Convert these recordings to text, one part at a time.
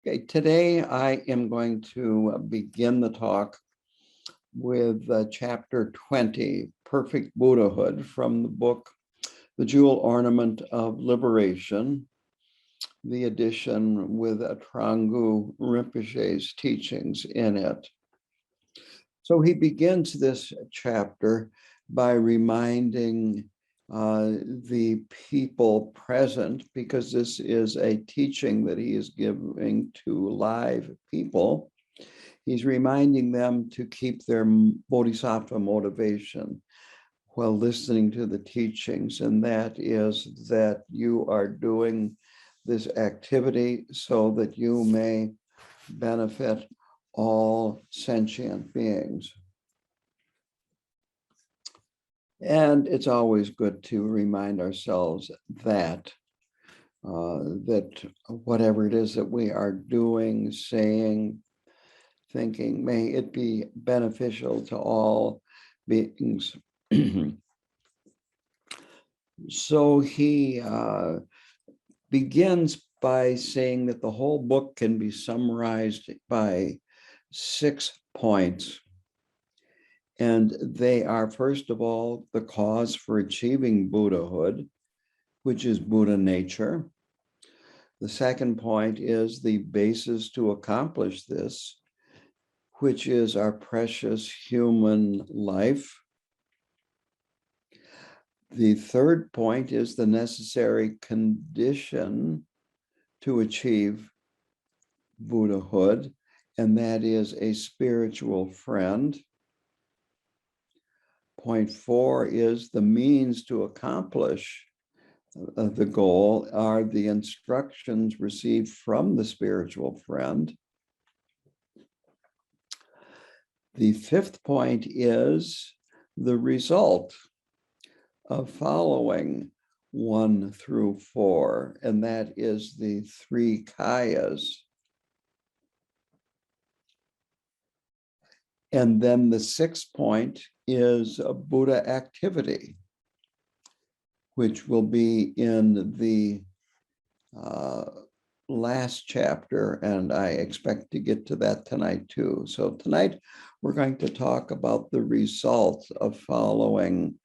Okay, today I am going to begin the talk with chapter 20, Perfect Buddhahood, from the book, The Jewel Ornament of Liberation, the edition with Trangu Rinpoche's teachings in it. So he begins this chapter by reminding the people present, because this is a teaching that he is giving to live people. He's reminding them to keep their bodhisattva motivation while listening to the teachings, and that is that you are doing this activity so that you may benefit all sentient beings. And it's always good to remind ourselves that whatever it is that we are doing, saying, thinking, may it be beneficial to all beings. So he begins by saying that the whole book can be summarized by 6 points. And they are, first of all, the cause for achieving Buddhahood, which is Buddha nature. The second point is the basis to accomplish this, which is our precious human life. The third point is the necessary condition to achieve Buddhahood, and that is a spiritual friend. Point 4 is the means to accomplish the goal are the instructions received from the spiritual friend. The fifth point is the result of following 1 through 4, and that is the 3 kayas. And then the 6th point is a Buddha activity, which will be in the last chapter, and I expect to get to that tonight too. So tonight we're going to talk about the results of following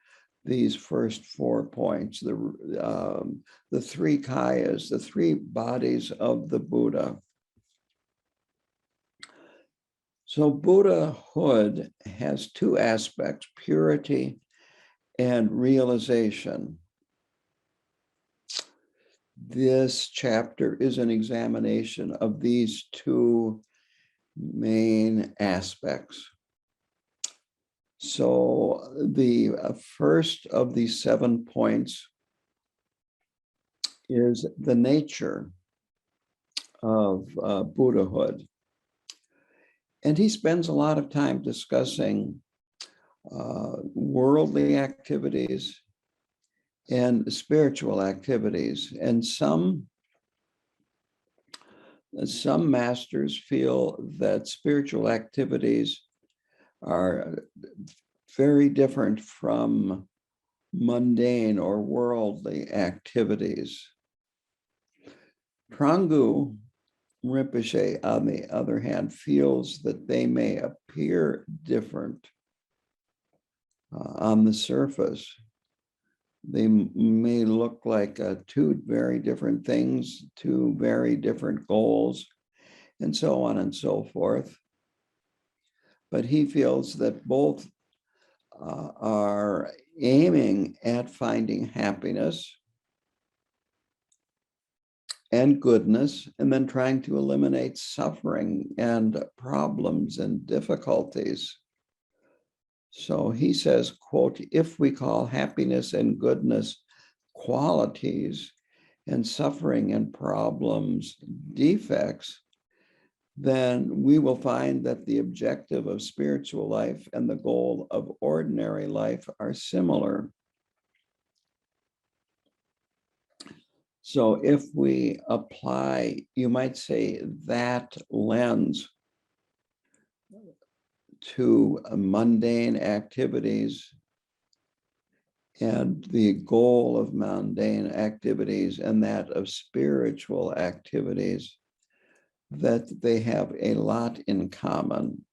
these first 4 points, the 3 kayas, the 3 bodies of the Buddha. So Buddhahood has 2 aspects, purity and realization. This chapter is an examination of these 2 main aspects. So the first of these 7 points is the nature of Buddhahood. And he spends a lot of time discussing worldly activities and spiritual activities. And some masters feel that spiritual activities are very different from mundane or worldly activities. Trangu Rinpoche, on the other hand, feels that they may appear different on the surface. They may look like 2 very different things, 2 very different goals, and so on and so forth. But he feels that both are aiming at finding happiness and goodness, and then trying to eliminate suffering and problems and difficulties. So he says, quote, if we call happiness and goodness qualities and suffering and problems defects, then we will find that the objective of spiritual life and the goal of ordinary life are similar. So if we apply, you might say, that lens to mundane activities and the goal of mundane activities and that of spiritual activities, that they have a lot in common.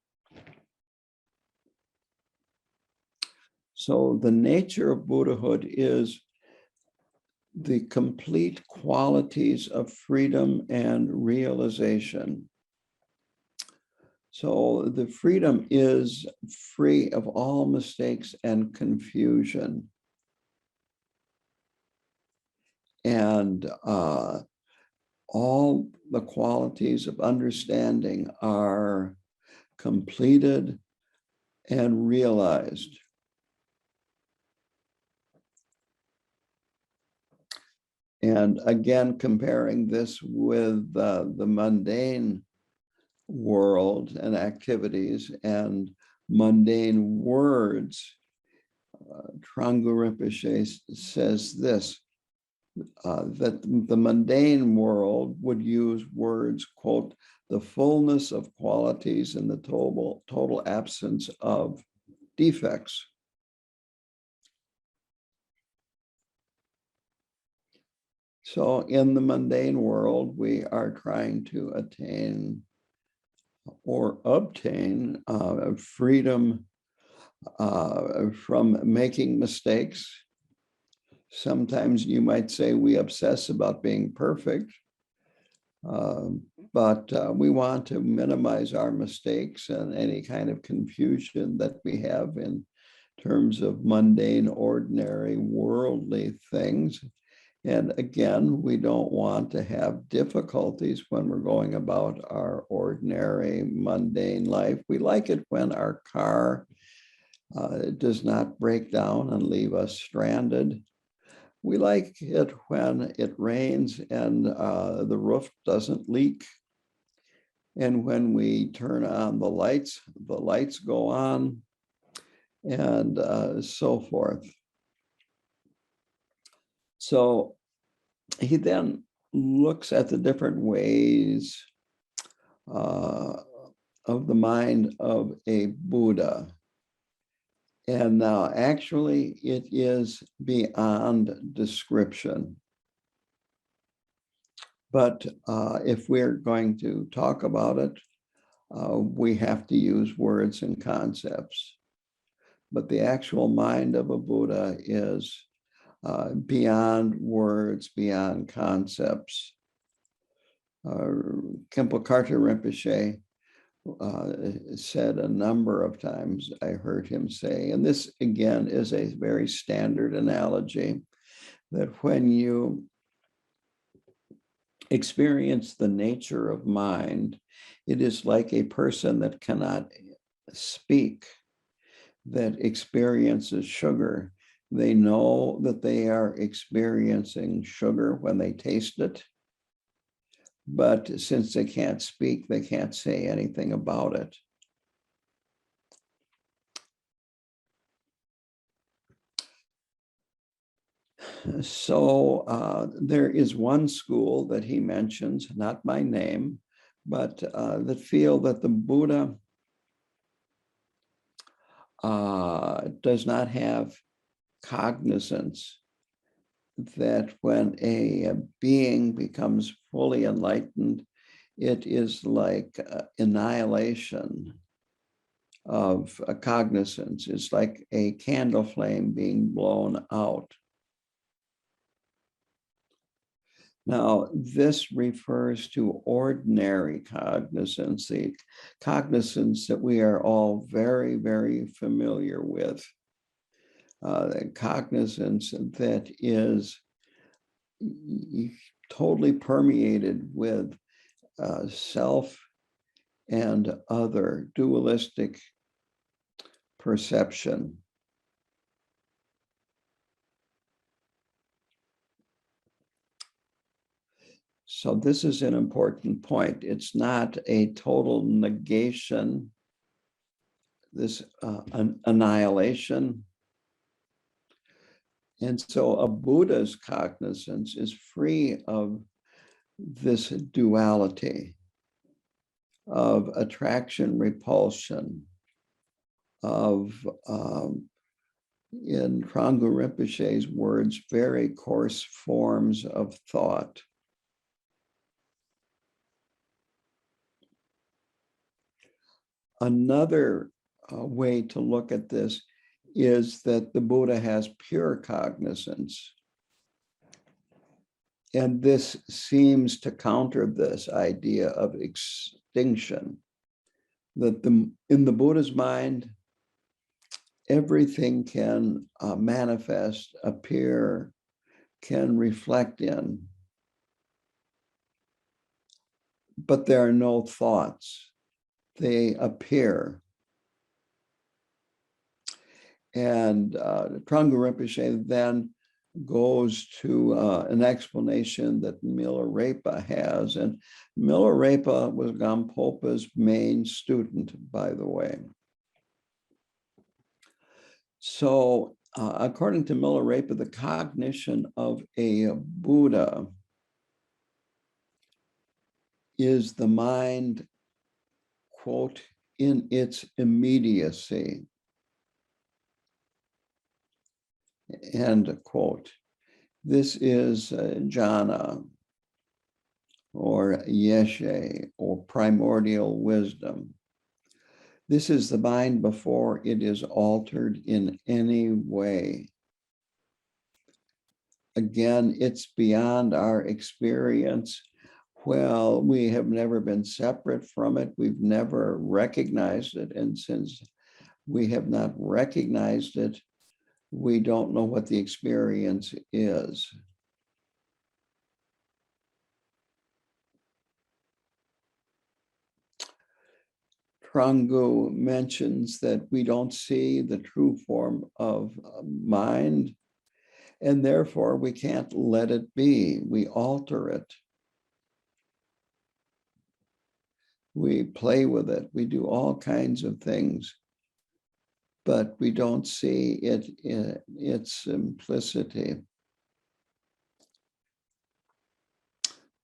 So the nature of Buddhahood is the complete qualities of freedom and realization. So the freedom is free of all mistakes and confusion. And all the qualities of understanding are completed and realized. And again, comparing this with the mundane world and activities and mundane words, Trungpa Rinpoche says this, that the mundane world would use words, quote, the fullness of qualities and the total absence of defects. So in the mundane world, we are trying to attain or obtain freedom from making mistakes. Sometimes you might say we obsess about being perfect, but we want to minimize our mistakes and any kind of confusion that we have in terms of mundane, ordinary, worldly things. And again, we don't want to have difficulties when we're going about our ordinary, mundane life. We like it when our car does not break down and leave us stranded. We like it when it rains and the roof doesn't leak. And when we turn on the lights go on, and so forth. So he then looks at the different ways of the mind of a Buddha. And now actually it is beyond description. But if we're going to talk about it, we have to use words and concepts. But the actual mind of a Buddha is beyond words, beyond concepts. Khenpo Karthar Rinpoche said a number of times, I heard him say, and this again is a very standard analogy, that when you experience the nature of mind, it is like a person that cannot speak, that experiences sugar. They know that they are experiencing sugar when they taste it, but since they can't speak, they can't say anything about it. So there is one school that he mentions, not by name, but that feel that the Buddha does not have cognizance, that when a being becomes fully enlightened, it is like annihilation of a cognizance. It's like a candle flame being blown out. Now, this refers to ordinary cognizance, the cognizance that we are all very, very familiar with. The cognizance that is totally permeated with self and other dualistic perception. So this is an important point. It's not a total negation, this annihilation. And so a Buddha's cognizance is free of this duality of attraction, repulsion, of, in Trungpa Rinpoche's words, very coarse forms of thought. Another way to look at this is that the Buddha has pure cognizance. And this seems to counter this idea of extinction, that in the Buddha's mind, everything can manifest, appear, can reflect in, but there are no thoughts. They appear. And Trungpa Rinpoche then goes to an explanation that Milarepa has. And Milarepa was Gampopa's main student, by the way. So according to Milarepa, the cognition of a Buddha is the mind, quote, in its immediacy, end quote. This is jhana, or yeshe, or primordial wisdom. This is the mind before it is altered in any way. Again, it's beyond our experience. Well, we have never been separate from it. We've never recognized it. And since we have not recognized it, we don't know what the experience is. Trungpa mentions that we don't see the true form of mind, and therefore we can't let it be. We alter it. We play with it. We do all kinds of things, but we don't see it in its simplicity.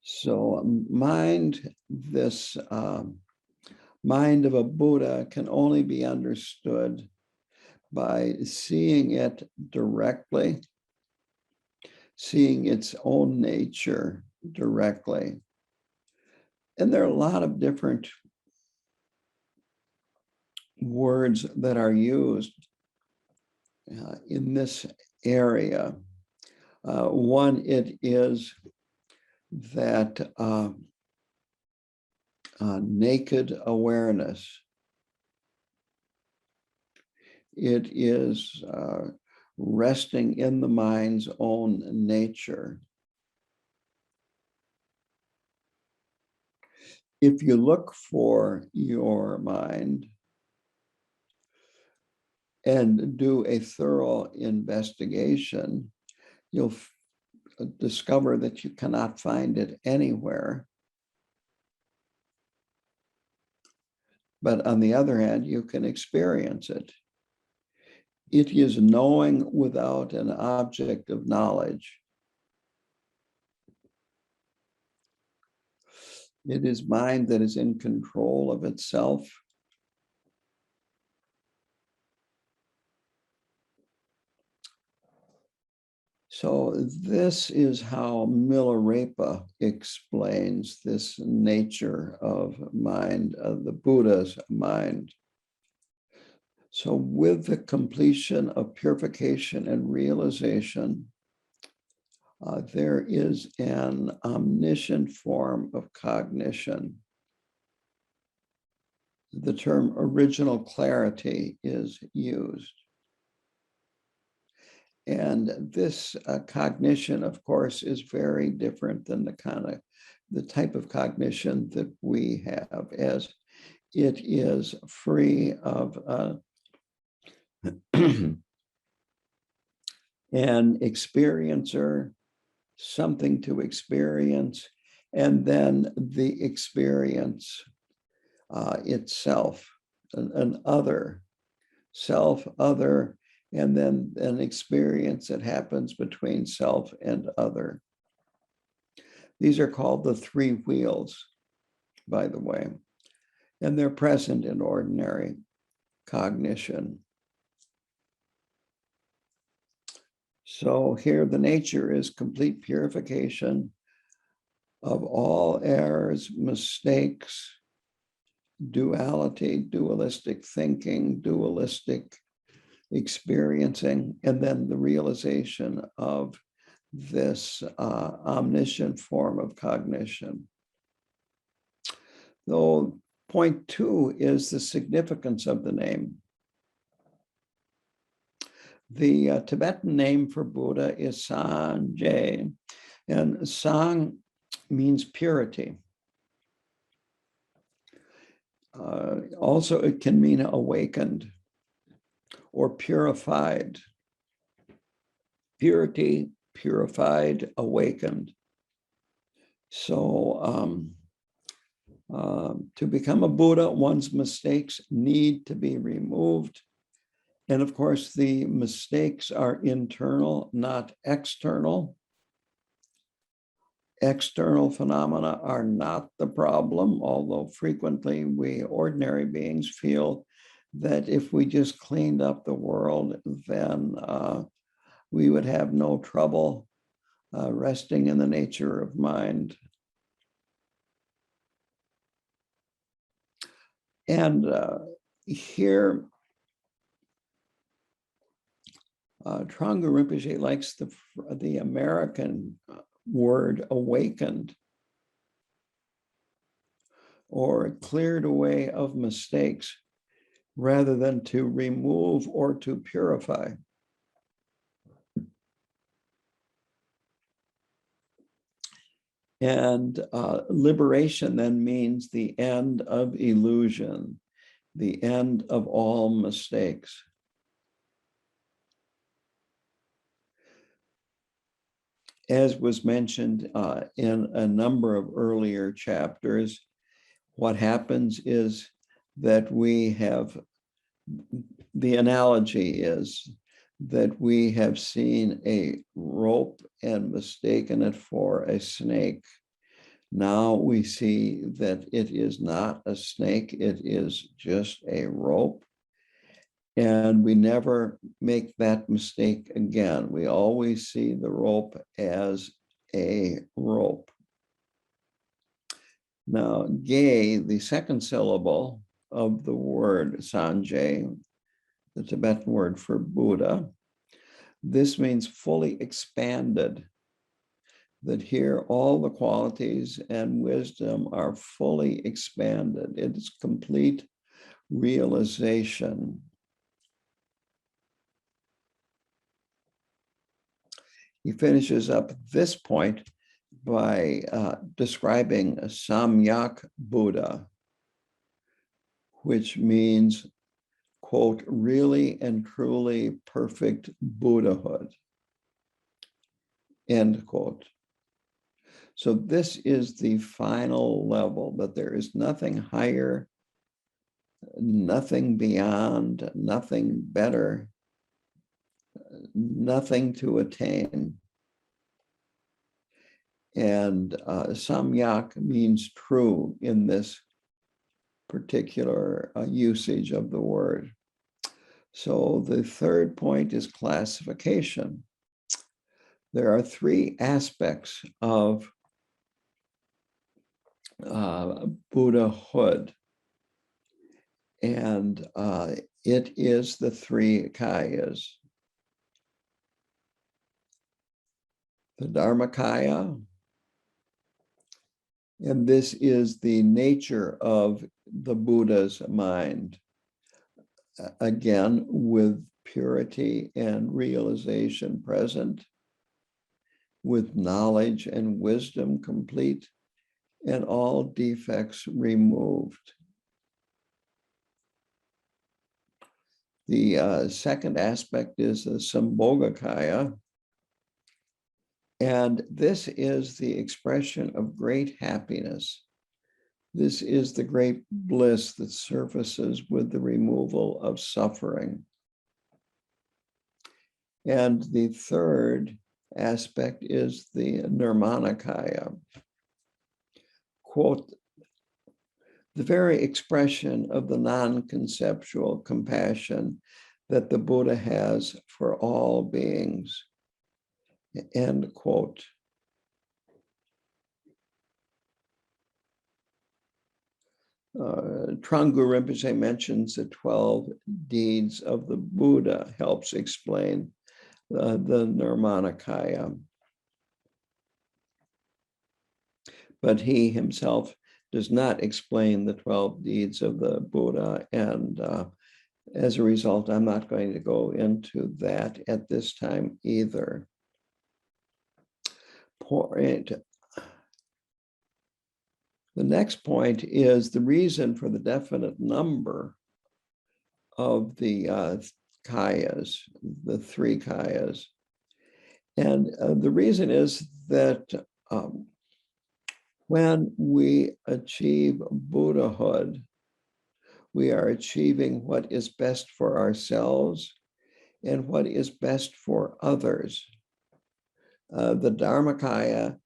So mind, this mind of a Buddha can only be understood by seeing it directly, seeing its own nature directly. And there are a lot of different words that are used in this area. One, it is that naked awareness. It is resting in the mind's own nature. If you look for your mind and do a thorough investigation, you'll discover that you cannot find it anywhere. But on the other hand, you can experience it. It is knowing without an object of knowledge. It is mind that is in control of itself. So this is how Milarepa explains this nature of mind, of the Buddha's mind. So with the completion of purification and realization, there is an omniscient form of cognition. The term original clarity is used. And this cognition, of course, is very different than the type of cognition that we have, as it is free of an experiencer, something to experience, and then the experience itself, an other, self, other, and then an experience that happens between self and other. These are called the three wheels, by the way, and they're present in ordinary cognition. So here the nature is complete purification of all errors, mistakes, duality, dualistic thinking, dualistic experiencing, and then the realization of this omniscient form of cognition. Though point 2 is the significance of the name. The Tibetan name for Buddha is Sanjay, and Sang means purity. Also, it can mean awakened or purified. Purity, purified, awakened. So to become a Buddha, one's mistakes need to be removed. And of course, the mistakes are internal, not external. External phenomena are not the problem, although frequently we ordinary beings feel that if we just cleaned up the world, then we would have no trouble resting in the nature of mind. And here, Trungpa Rinpoche likes the American word awakened, or cleared away of mistakes, rather than to remove or to purify. And liberation then means the end of illusion, the end of all mistakes. As was mentioned in a number of earlier chapters, what happens is that we have, the analogy is that we have seen a rope and mistaken it for a snake. Now we see that it is not a snake, it is just a rope. And we never make that mistake again. We always see the rope as a rope. Now, Ge, the second syllable of the word Sanjay, the Tibetan word for Buddha, this means fully expanded. That here all the qualities and wisdom are fully expanded. It is complete realization. He finishes up this point by describing a Samyak Buddha, which means, quote, really and truly perfect Buddhahood, end quote. So this is the final level, that there is nothing higher, nothing beyond, nothing better, nothing to attain. And Samyak means true in this particular usage of the word. So the third point is classification. There are three aspects of Buddhahood, and it is the three kayas. The Dharmakaya, and this is the nature of the Buddha's mind. Again, with purity and realization present, with knowledge and wisdom complete, and all defects removed. The second aspect is the Sambhogakaya, and this is the expression of great happiness. This is the great bliss that surfaces with the removal of suffering. And the third aspect is the Nirmanakaya. Quote, the very expression of the non-conceptual compassion that the Buddha has for all beings, end quote. Trungpa Rinpoche mentions the 12 deeds of the Buddha, helps explain the Dharmakaya. But he himself does not explain the 12 deeds of the Buddha. And as a result, I'm not going to go into that at this time either. The next point is the reason for the definite number of the kayas, the 3 kayas. And the reason is that when we achieve Buddhahood, we are achieving what is best for ourselves and what is best for others. The Dharmakaya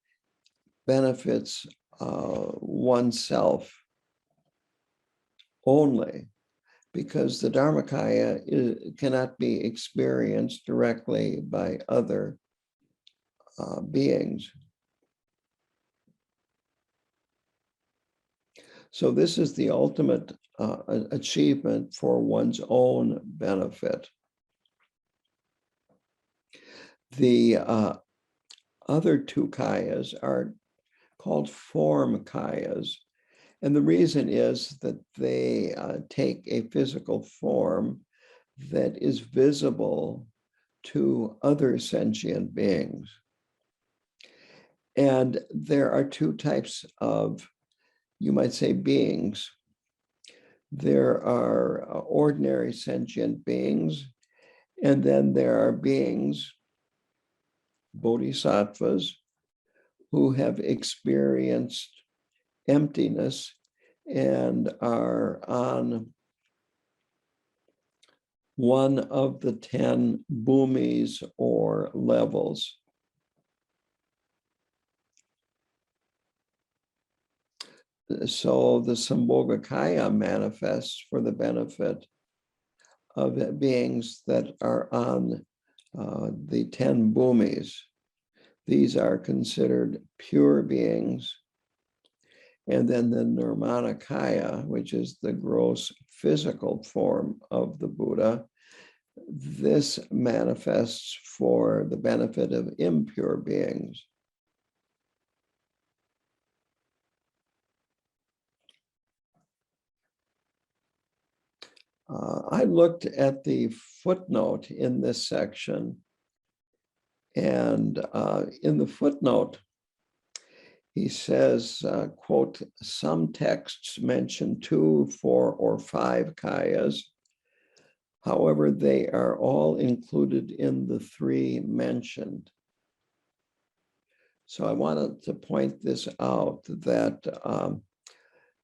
benefits oneself only, because the Dharmakaya cannot be experienced directly by other beings. So this is the ultimate achievement for one's own benefit. The other 2 kayas are called form kayas. And the reason is that they take a physical form that is visible to other sentient beings. And there are 2 types of, you might say, beings. There are ordinary sentient beings, and then there are beings, bodhisattvas, who have experienced emptiness and are on one of the 10 bhumis or levels. So the Sambhogakaya manifests for the benefit of beings that are on the 10 bhumis. These are considered pure beings. And then the Dharmakaya, which is the gross physical form of the Buddha, this manifests for the benefit of impure beings. I looked at the footnote in this section, and in the footnote, he says, quote, some texts mention 2, 4, or 5 kayas. However, they are all included in the 3 mentioned. So I wanted to point this out, that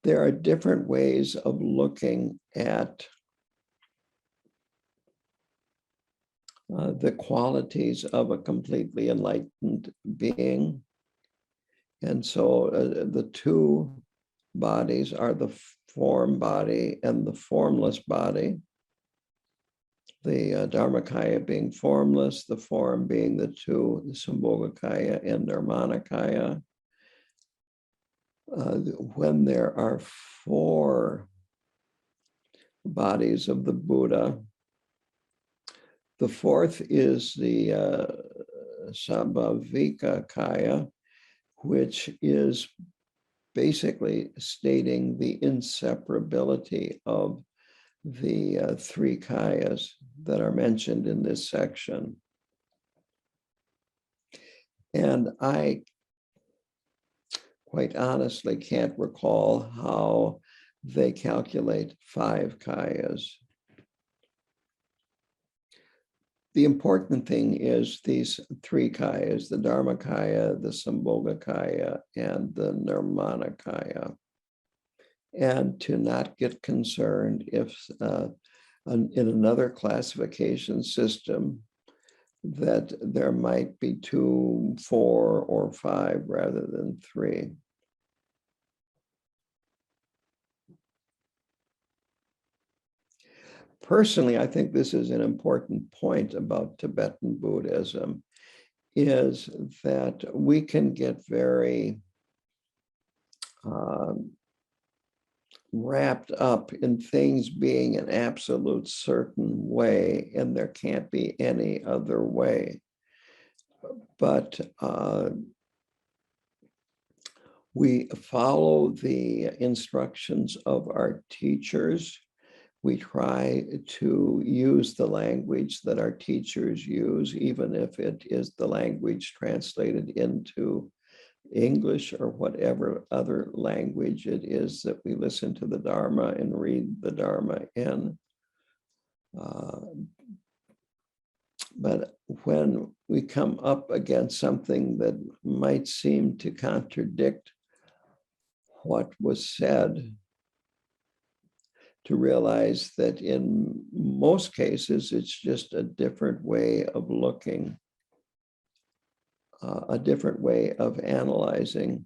there are different ways of looking at the qualities of a completely enlightened being. And so the 2 bodies are the form body and the formless body. The Dharmakaya being formless, the form being the 2, the Sambhogakaya and Dharmakaya. When there are 4 bodies of the Buddha, the 4th is the Sambhavikakaya, which is basically stating the inseparability of the 3 kayas that are mentioned in this section. And I quite honestly can't recall how they calculate 5 kayas. The important thing is these 3 kayas, the Dharmakaya, the Sambhogakaya, and the Dharmakaya. And to not get concerned if in another classification system that there might be 2, 4, or 5 rather than 3. Personally, I think this is an important point about Tibetan Buddhism, is that we can get very wrapped up in things being an absolute certain way, and there can't be any other way. But we follow the instructions of our teachers. We try to use the language that our teachers use, even if it is the language translated into English or whatever other language it is that we listen to the Dharma and read the Dharma in. But when we come up against something that might seem to contradict what was said, to realize that in most cases, it's just a different way of looking, a different way of analyzing.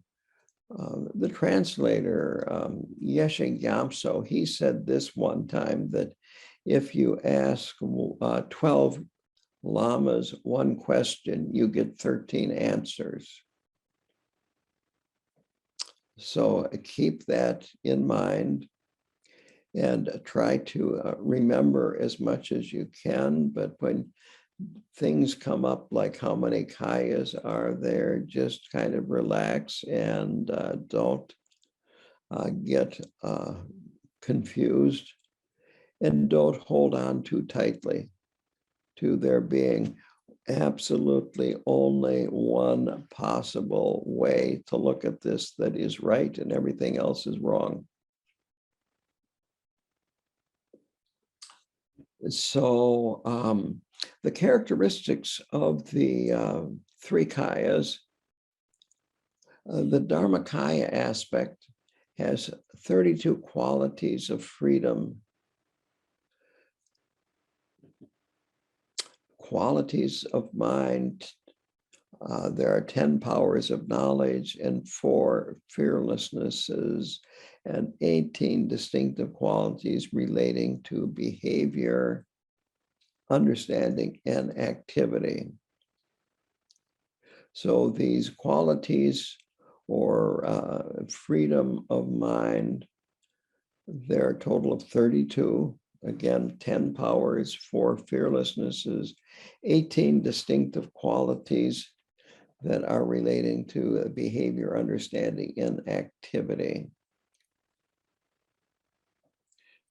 The translator, Yeshe Gyamtso, he said this one time, that if you ask 12 lamas one question, you get 13 answers. So keep that in mind and try to remember as much as you can. But when things come up like how many kayas are there, just kind of relax and don't get confused, and don't hold on too tightly to there being absolutely only one possible way to look at this that is right and everything else is wrong. So the characteristics of the three kayas, the Dharmakaya aspect has 32 qualities of freedom, qualities of mind. There are 10 powers of knowledge and 4 fearlessnesses and 18 distinctive qualities relating to behavior, understanding, and activity. So these qualities, or freedom of mind, there are a total of 32. Again, 10 powers, 4 fearlessnesses, 18 distinctive qualities that are relating to behavior, understanding, and activity.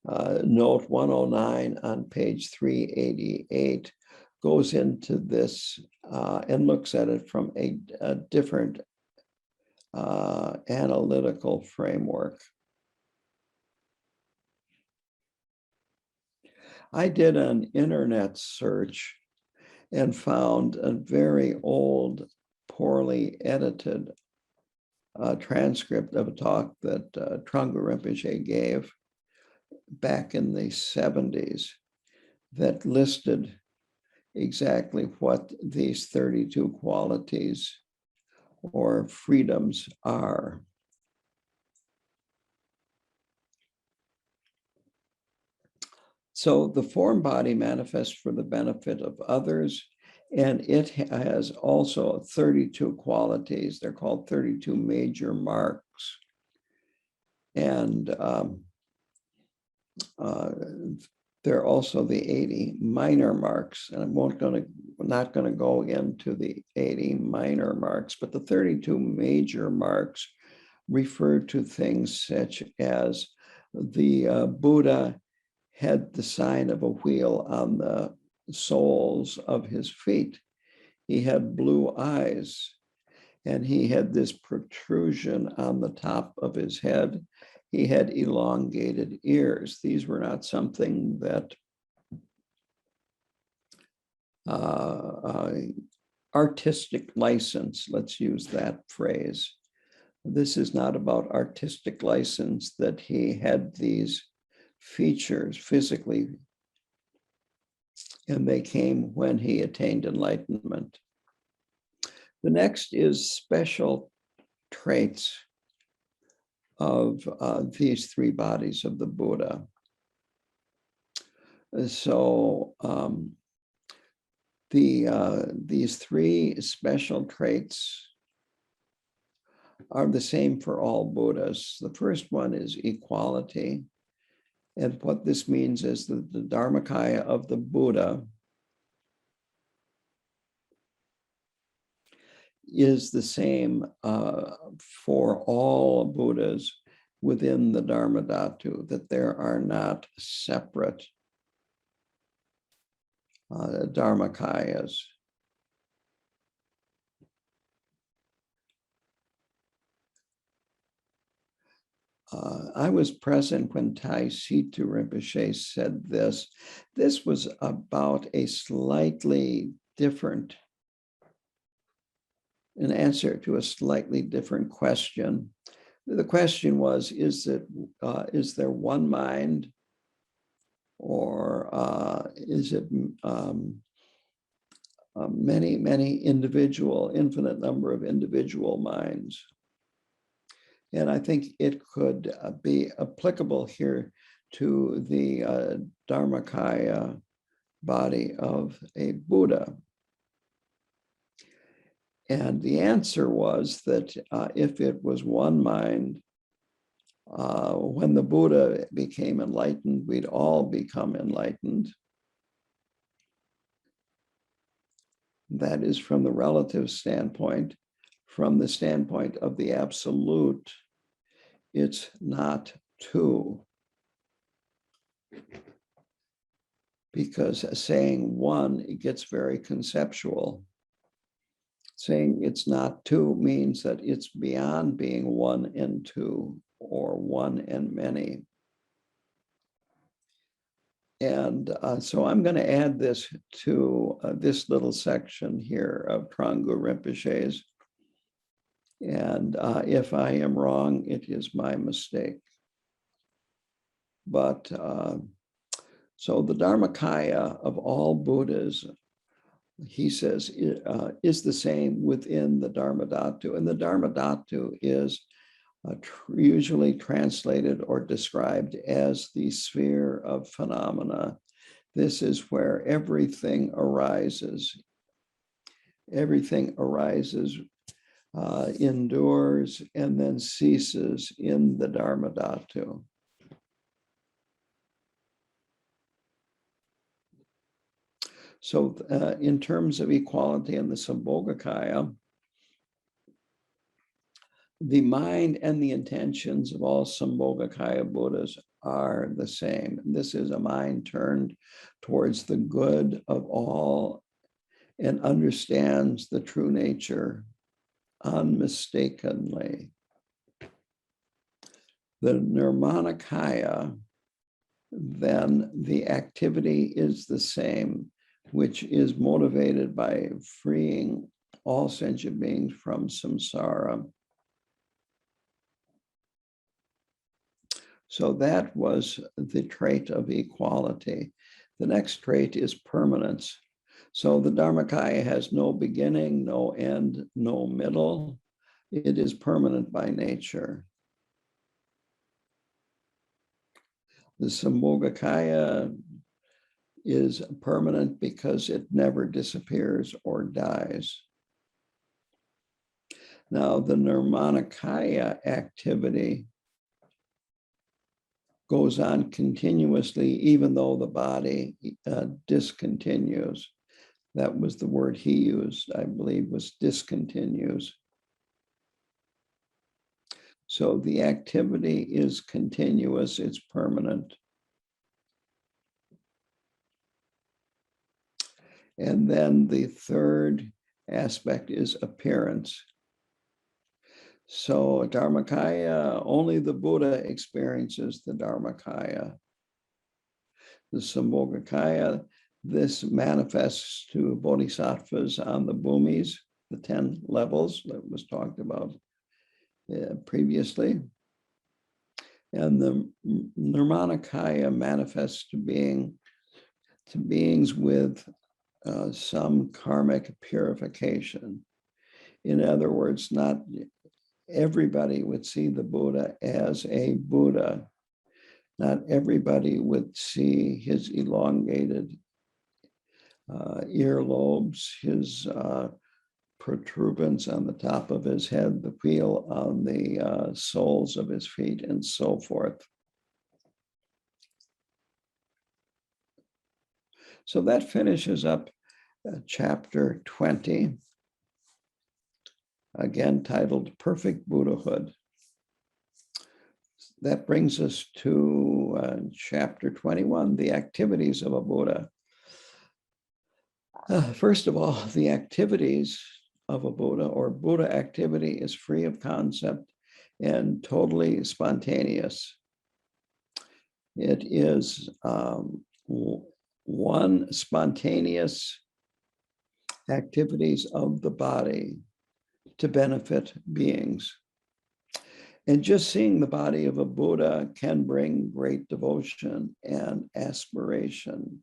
Note 109 on page 388 goes into this and looks at it from a different analytical framework. I did an internet search and found a very old, poorly edited transcript of a talk that Trungpa Rinpoche gave back in the 70s that listed exactly what these 32 qualities or freedoms are. So the form body manifests for the benefit of others, and it has also 32 qualities. They're called 32 major marks. And there are also the 80 minor marks. And I'm not going to go into the 80 minor marks, but the 32 major marks refer to things such as the Buddha had the sign of a wheel on the soles of his feet. He had blue eyes, and he had this protrusion on the top of his head. He had elongated ears. These were not something that artistic license, let's use that phrase. This is not about artistic license that he had these features physically, and they came when he attained enlightenment. The next is special traits of these 3 bodies of the Buddha. So these 3 special traits are the same for all Buddhas. The first one is equality. And what this means is that the Dharmakaya of the Buddha is the same for all Buddhas within the Dharma Dhatu, that there are not separate Dharmakayas. I was present when Tai Situ Rinpoche said this. This was about a slightly different, an answer to a slightly different question. The question was, is there one mind, or is it many individual, infinite number of individual minds? And I think it could be applicable here to the Dharmakaya body of a Buddha. And the answer was that if it was one mind, when the Buddha became enlightened, we'd all become enlightened. That is from the relative standpoint. From the standpoint of the absolute, it's not two. Because saying one, it gets very conceptual. Saying it's not two means that it's beyond being one and two, or one and many. And so I'm going to add this to this little section here of Trangu Rinpoche's. And if I am wrong, it is my mistake. But so the Dharmakaya of all Buddhas, he says, is the same within the Dharma Dhatu. And the Dharma Dhatu is usually translated or described as the sphere of phenomena. This is where everything arises. Everything arises, endures, and then ceases in the Dharma Dhatu. So in terms of equality in the Sambhogakaya, the mind and the intentions of all Sambhogakaya Buddhas are the same. This is a mind turned towards the good of all and understands the true nature unmistakenly. The Nirmanakaya, then the activity is the same, which is motivated by freeing all sentient beings from samsara. So that was the trait of equality. The next trait is permanence. So the Dharmakaya has no beginning, no end, no middle. It is permanent by nature. The Sambhogakaya is permanent because it never disappears or dies. Now, the Nirmanakaya activity goes on continuously, even though the body discontinues. That was the word he used, I believe, was discontinues. So the activity is continuous, it's permanent. And then the third aspect is appearance. So Dharmakaya, only the Buddha experiences the Dharmakaya. The Sambhogakaya, this manifests to bodhisattvas on the bhumis, the 10 levels that was talked about previously. And the Nirmanakaya manifests to beings with some karmic purification. In other words, not everybody would see the Buddha as a Buddha. Not everybody would see his elongated earlobes, his protuberance on the top of his head, the wheel on the soles of his feet, and so forth. So that finishes up chapter 20, again titled Perfect Buddhahood. That brings us to chapter 21, the activities of a Buddha. First of all, the activities of a Buddha or Buddha activity is free of concept and totally spontaneous. It is one spontaneous activities of the body to benefit beings. And just seeing the body of a Buddha can bring great devotion and aspiration,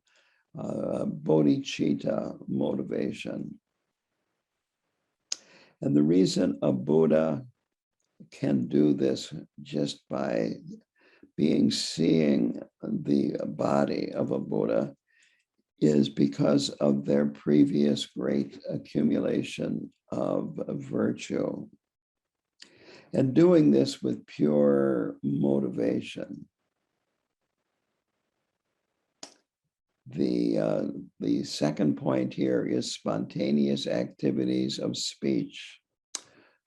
bodhicitta motivation. And the reason a Buddha can do this just by seeing the body of a Buddha is because of their previous great accumulation of virtue. And doing this with pure motivation. The second point here is spontaneous activities of speech.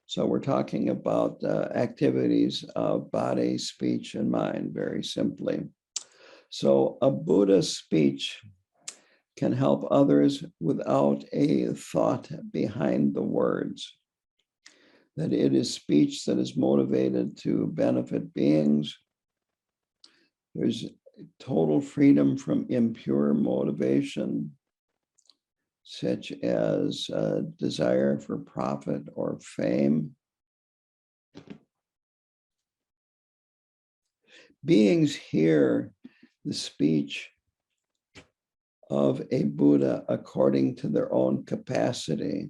So we're talking about activities of body, speech, and mind, very simply. So a Buddha's speech can help others without a thought behind the words. That it is speech that is motivated to benefit beings. There's total freedom from impure motivation, such as desire for profit or fame. Beings hear the speech of a Buddha according to their own capacity.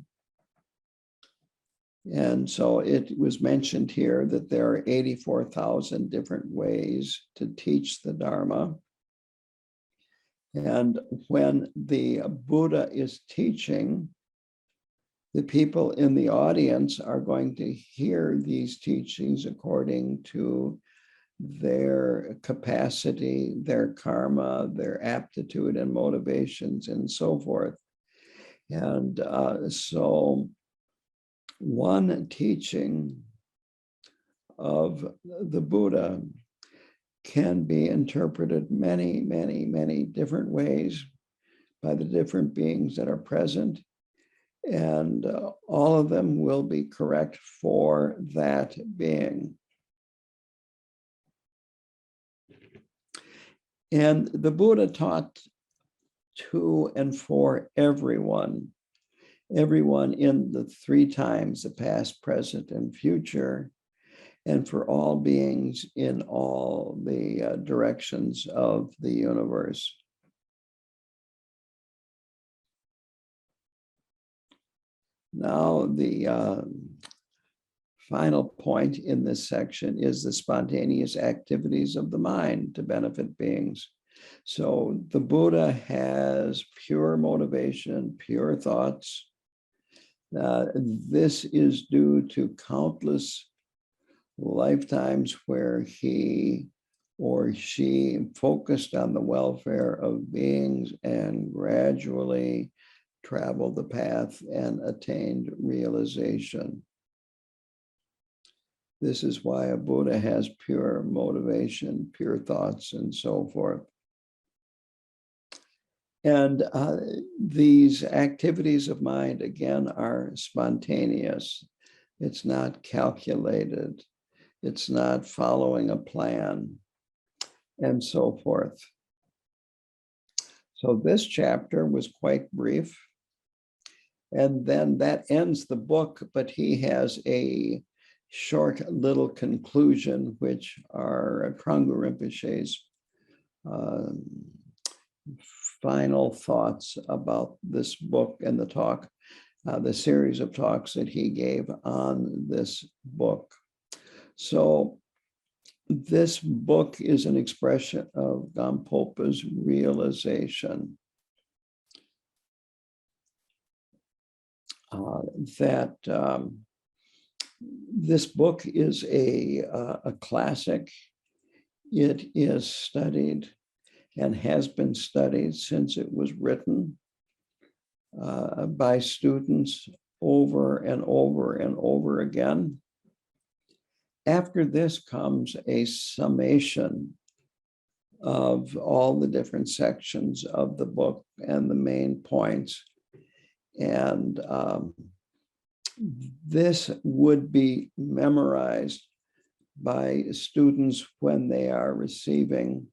And so it was mentioned here that there are 84,000 different ways to teach the Dharma. And when the Buddha is teaching, the people in the audience are going to hear these teachings according to their capacity, their karma, their aptitude and motivations, and so forth. And so one teaching of the Buddha can be interpreted many, many, many different ways by the different beings that are present. And all of them will be correct for that being. And the Buddha taught to and for everyone in the three times, the past, present, and future, and for all beings in all the directions of the universe. Now, the final point in this section is the spontaneous activities of the mind to benefit beings. So the Buddha has pure motivation, pure thoughts. This is due to countless lifetimes where he or she focused on the welfare of beings and gradually traveled the path and attained realization. This is why a Buddha has pure motivation, pure thoughts, and so forth. And these activities of mind, again, are spontaneous. It's not calculated. It's not following a plan, and so forth. So this chapter was quite brief. And then that ends the book, but he has a short little conclusion, which are Trungpa Rinpoche's final thoughts about this book and the talk, the series of talks that he gave on this book. So this book is an expression of Gampopa's realization. that this book is a classic. It is studied and has been studied since it was written by students over and over and over again. After this comes a summation of all the different sections of the book and the main points. And this would be memorized by students when they are receiving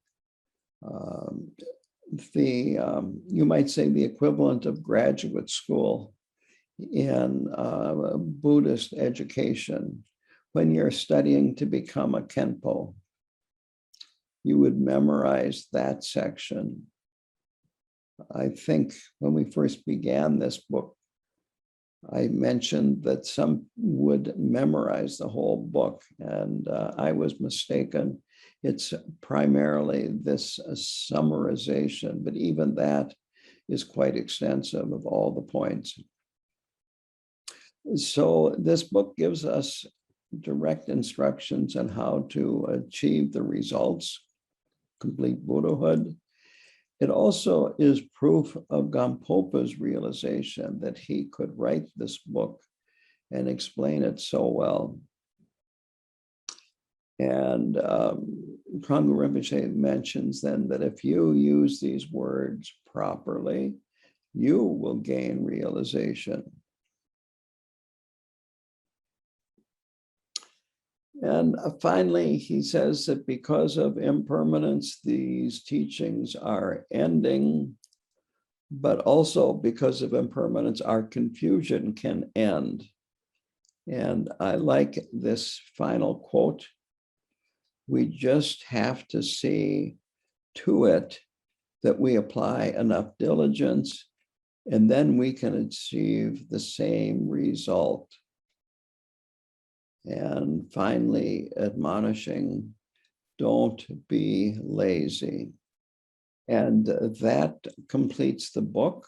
you might say the equivalent of graduate school in Buddhist education. When you're studying to become a Khenpo, you would memorize that section. I think when we first began this book, I mentioned that some would memorize the whole book, and I was mistaken. It's primarily this summarization, but even that is quite extensive of all the points. So this book gives us direct instructions on how to achieve the results, complete Buddhahood. It also is proof of Gampopa's realization that he could write this book and explain it so well. And Trungpa Rinpoche mentions then that if you use these words properly, you will gain realization. And finally, he says that because of impermanence, these teachings are ending, but also because of impermanence, our confusion can end. And I like this final quote. We just have to see to it that we apply enough diligence, and then we can achieve the same result. And finally, admonishing, don't be lazy. And that completes the book.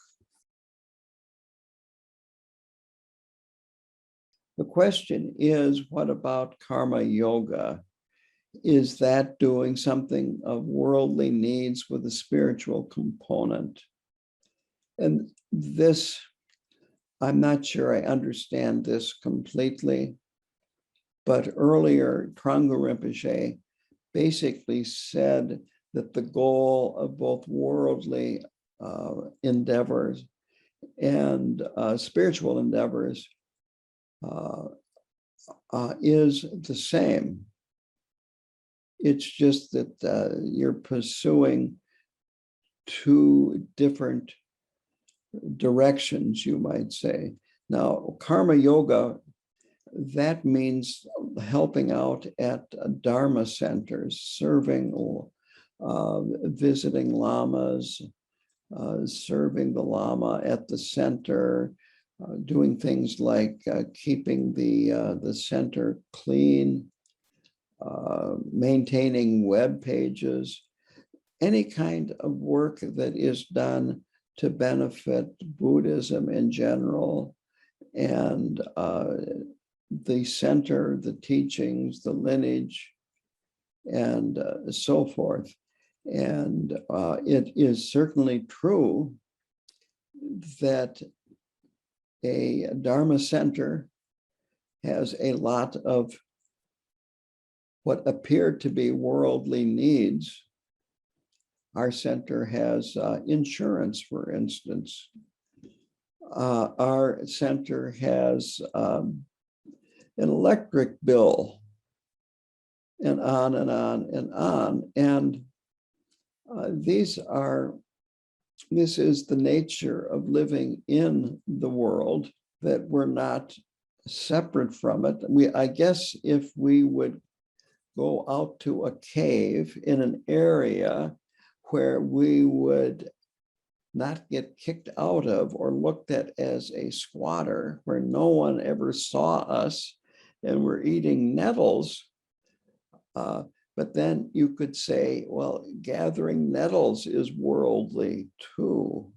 The question is, what about karma yoga? Is that doing something of worldly needs with a spiritual component? And this, I'm not sure I understand this completely, but earlier, Trungpa Rinpoche basically said that the goal of both worldly endeavors and spiritual endeavors is the same. It's just that you're pursuing two different directions, you might say. Now, karma yoga, that means helping out at Dharma centers, serving, visiting lamas, serving the lama at the center, doing things like keeping the center clean, maintaining web pages, any kind of work that is done to benefit Buddhism in general, and the center, the teachings, the lineage, and so forth. And it is certainly true that a Dharma center has a lot of what appear to be worldly needs. Our center has insurance, for instance. Our center has an electric bill, and on and on and on. And this is the nature of living in the world, that we're not separate from it. I guess if we would go out to a cave in an area where we would not get kicked out of or looked at as a squatter, where no one ever saw us and we're eating nettles, but then you could say, well, gathering nettles is worldly too.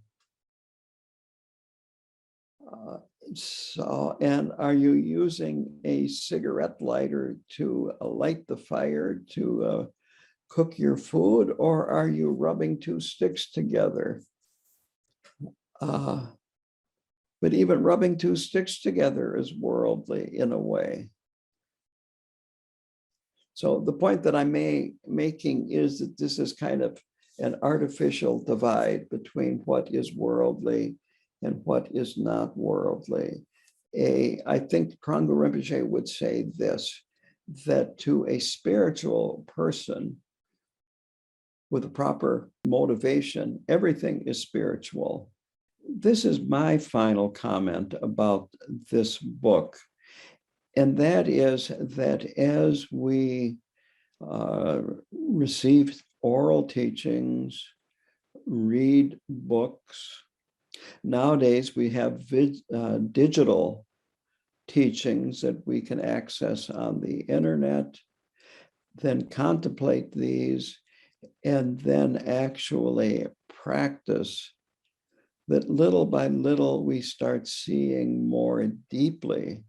So, and are you using a cigarette lighter to light the fire to cook your food, or are you rubbing two sticks together? But even rubbing two sticks together is worldly in a way. So the point that I'm making is that this is kind of an artificial divide between what is worldly and what is not worldly. I think Trungpa Rinpoche would say this, that to a spiritual person with a proper motivation, everything is spiritual. This is my final comment about this book. And that is that as we receive oral teachings, read books, nowadays we have digital teachings that we can access on the internet, then contemplate these, and then actually practice, that little by little we start seeing more deeply,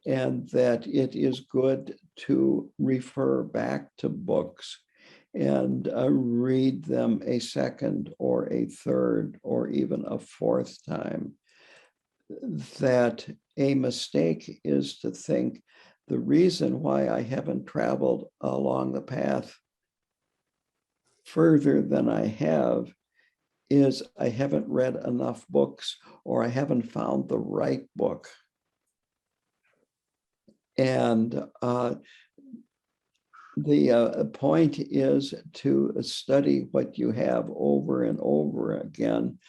and that it is good to refer back to books and read them a second or a third or even a fourth time. That a mistake is to think the reason why I haven't traveled along the path further than I have is I haven't read enough books, or I haven't found the right book. And the point is to study what you have over and over again,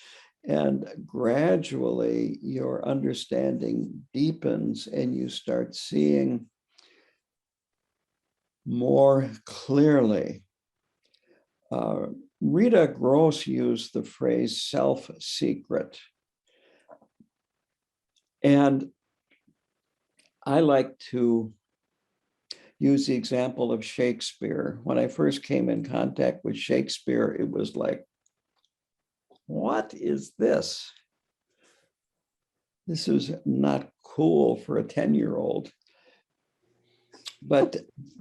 and gradually your understanding deepens and you start seeing more clearly. Rita Gross used the phrase self-secret. And I like to use the example of Shakespeare. When I first came in contact with Shakespeare, it was like, what is this? This is not cool for a 10-year-old. But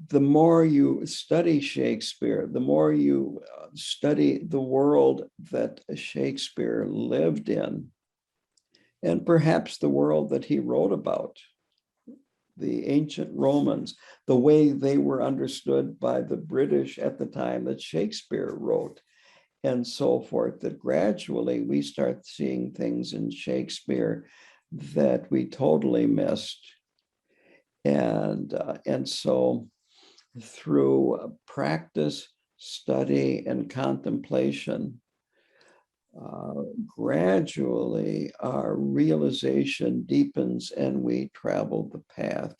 the more you study Shakespeare, the more you study the world that Shakespeare lived in, and perhaps the world that he wrote about, the ancient Romans, the way they were understood by the British at the time that Shakespeare wrote, and so forth, that gradually we start seeing things in Shakespeare that we totally missed. And so through practice, study, and contemplation, gradually our realization deepens and we travel the path.